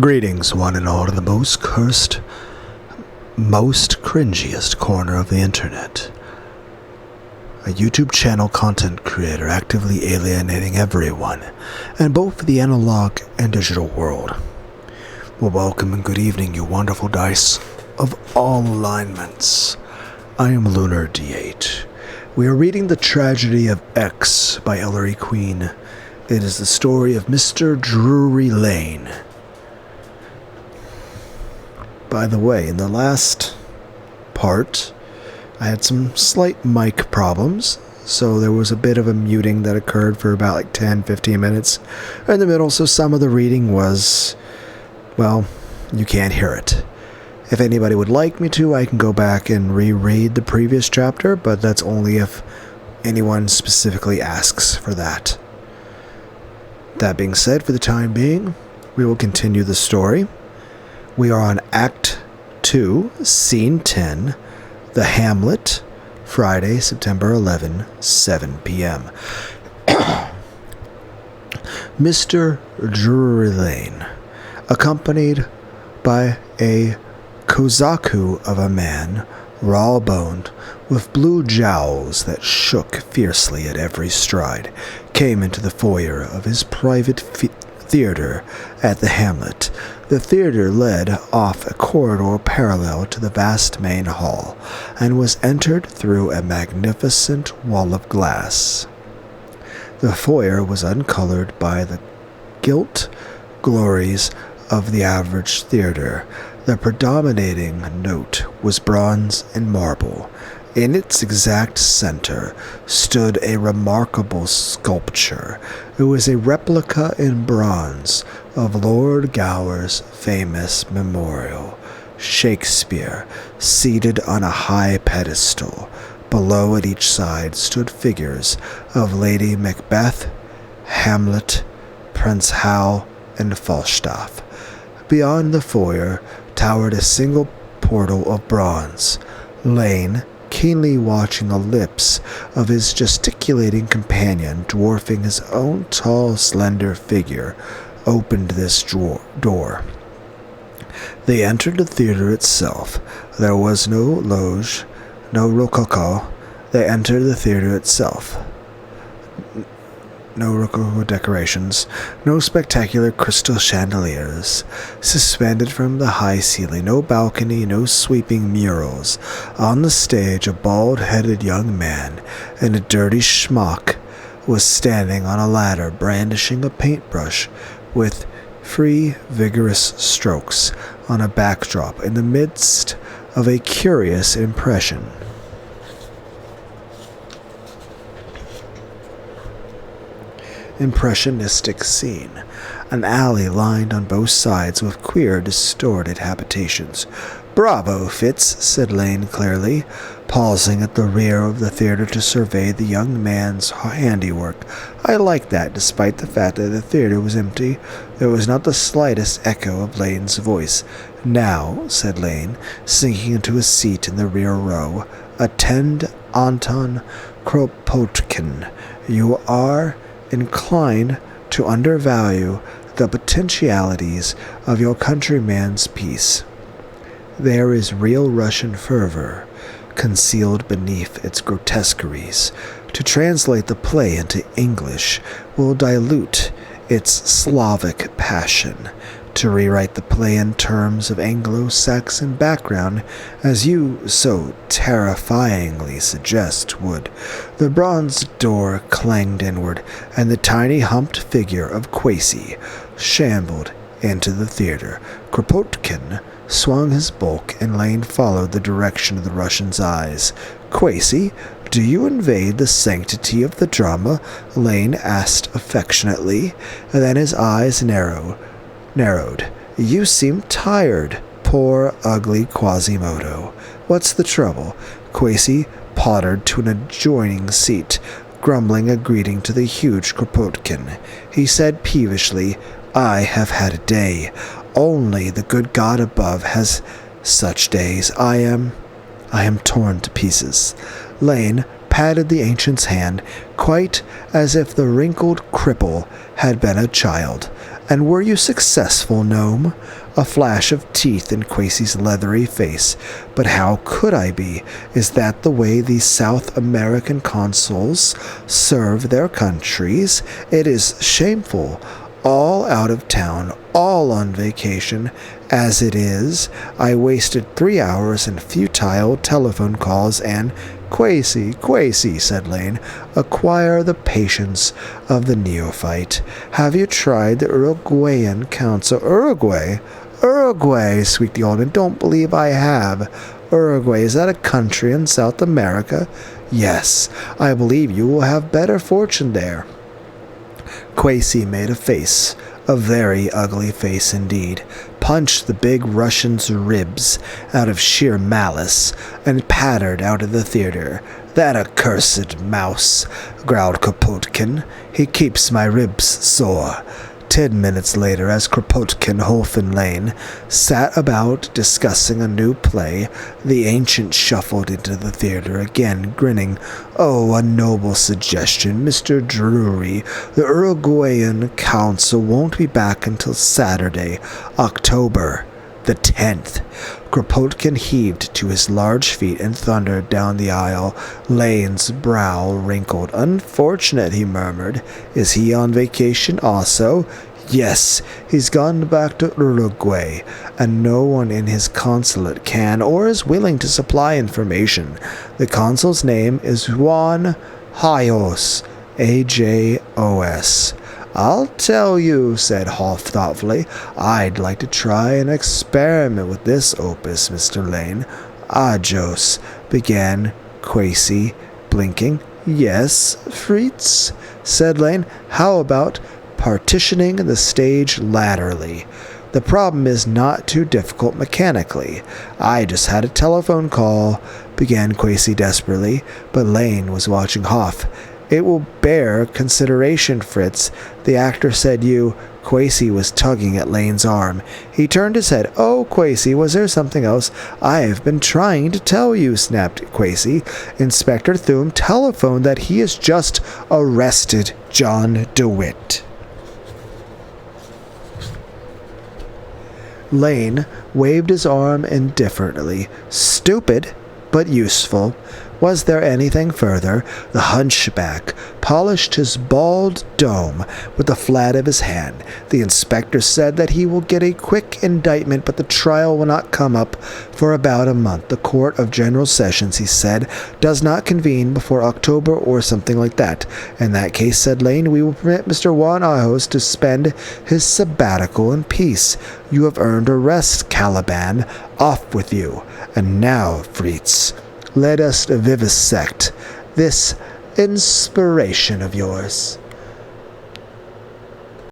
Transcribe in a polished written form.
Greetings, one and all, to the most cursed, most cringiest corner of the internet. A YouTube channel content creator actively alienating everyone, in both the analog and digital world. Well, welcome and good evening, you wonderful dice of all alignments. I am LunarDeeEight. We are reading The Tragedy of X by Ellery Queen. It is the story of Mr. Drury Lane. By the way, in the last part, I had some slight mic problems, so there was a bit of a muting that occurred for about like 10-15 minutes in the middle, so some of the reading was, well, you can't hear it. If anybody would like me to, I can go back and reread the previous chapter, but that's only if anyone specifically asks for that. That being said, for the time being, we will continue the story. We are on Act 2, Scene 10, The Hamlet, Friday, September 11, 7 p.m. Mr. Drury Lane, accompanied by a kozaku of a man, raw-boned, with blue jowls that shook fiercely at every stride, came into the foyer of his private theater at the Hamlet. The theater led off a corridor parallel to the vast main hall, and was entered through a magnificent wall of glass. The foyer was uncolored by the gilt glories of the average theater. The predominating note was bronze and marble. In its exact center stood a remarkable sculpture. It was a replica in bronze of Lord Gower's famous memorial, Shakespeare, seated on a high pedestal. Below at each side stood figures of Lady Macbeth, Hamlet, Prince Hal, and Falstaff. Beyond the foyer towered a single portal of bronze. Lane, keenly watching the lips of his gesticulating companion, dwarfing his own tall, slender figure, opened this door. They entered the theater itself. There was no loge, no rococo. They entered the theater itself. No rococo decorations, no spectacular crystal chandeliers suspended from the high ceiling, no balcony, no sweeping murals. On the stage, a bald-headed young man in a dirty schmuck was standing on a ladder, brandishing a paintbrush with free, vigorous strokes on a backdrop in the midst of a curious impressionistic scene. An alley lined on both sides with queer, distorted habitations. "Bravo, Fitz," said Lane clearly, pausing at the rear of the theater to survey the young man's handiwork. "I like that." Despite the fact that the theater was empty, there was not the slightest echo of Lane's voice. "Now," said Lane, sinking into a seat in the rear row, "attend Anton Kropotkin. You are inclined to undervalue the potentialities of your countryman's piece. There is real Russian fervor concealed beneath its grotesqueries. To translate the play into English will dilute its Slavic passion. To rewrite the play in terms of Anglo-Saxon background, as you so terrifyingly suggest, would." The bronze door clanged inward, and the tiny humped figure of Quacey shambled into the theater. Kropotkin swung his bulk, and Lane followed the direction of the Russian's eyes. "Quacey, do you invade the sanctity of the drama?" Lane asked affectionately, and then his eyes narrowed. "You seem tired. Poor, ugly Quasimodo. What's the trouble?" Quacey pottered to an adjoining seat, grumbling a greeting to the huge Kropotkin. He said peevishly, "I have had a day. Only the good God above has such days. I am torn to pieces." Lane patted the ancient's hand, quite as if the wrinkled cripple had been a child. And were you successful, gnome? A flash of teeth in Quacey's leathery face. But how could I be? Is that the way these South American consuls serve their countries? It is shameful. All out of town, all on vacation. As it is, I wasted 3 hours in futile telephone calls and Quacey, said Lane, acquire the patience of the neophyte. Have you tried the Uruguayan council? Uruguay, squeaked the old man. Don't believe I have. Uruguay, is that a country in South America? Yes, I believe you will have better fortune there. Quacey made a face, a very ugly face indeed, punched the big Russian's ribs out of sheer malice, and pattered out of the theater. That accursed mouse, growled Kropotkin. He keeps my ribs sore. 10 minutes later, as Kropotkin, Holf, and Lane sat about discussing a new play, the ancient shuffled into the theater again, grinning. Oh, a noble suggestion, Mr. Drury. The Uruguayan council won't be back until Saturday, October the 10th. Kropotkin heaved to his large feet and thundered down the aisle. Lane's brow wrinkled. Unfortunate, he murmured. Is he on vacation also? Yes, he's gone back to Uruguay, and no one in his consulate can or is willing to supply information. The consul's name is Juan Ajos, Ajos. I'll tell you, said Hoff thoughtfully. I'd like to try an experiment with this opus, Mr. Lane. Ajos, began Quacey, blinking. Yes, Fritz, said Lane. How about partitioning the stage laterally? The problem is not too difficult mechanically. I just had a telephone call, began Quacey desperately, but Lane was watching Hoff. It will bear consideration, Fritz. The actor said you... Quacey was tugging at Lane's arm. He turned his head. Oh, Quacey, was there something else? I've been trying to tell you, snapped Quacey. Inspector Thum telephoned that he has just arrested John DeWitt. Lane waved his arm indifferently. Stupid, but useful. Was there anything further? The hunchback polished his bald dome with the flat of his hand. The inspector said that he will get a quick indictment, but the trial will not come up for about a month. The Court of General Sessions, he said, does not convene before October or something like that. In that case, said Lane, we will permit Mr. Juan Ajos to spend his sabbatical in peace. You have earned a rest, Caliban. Off with you. And now, Fritz, let us vivisect this inspiration of yours.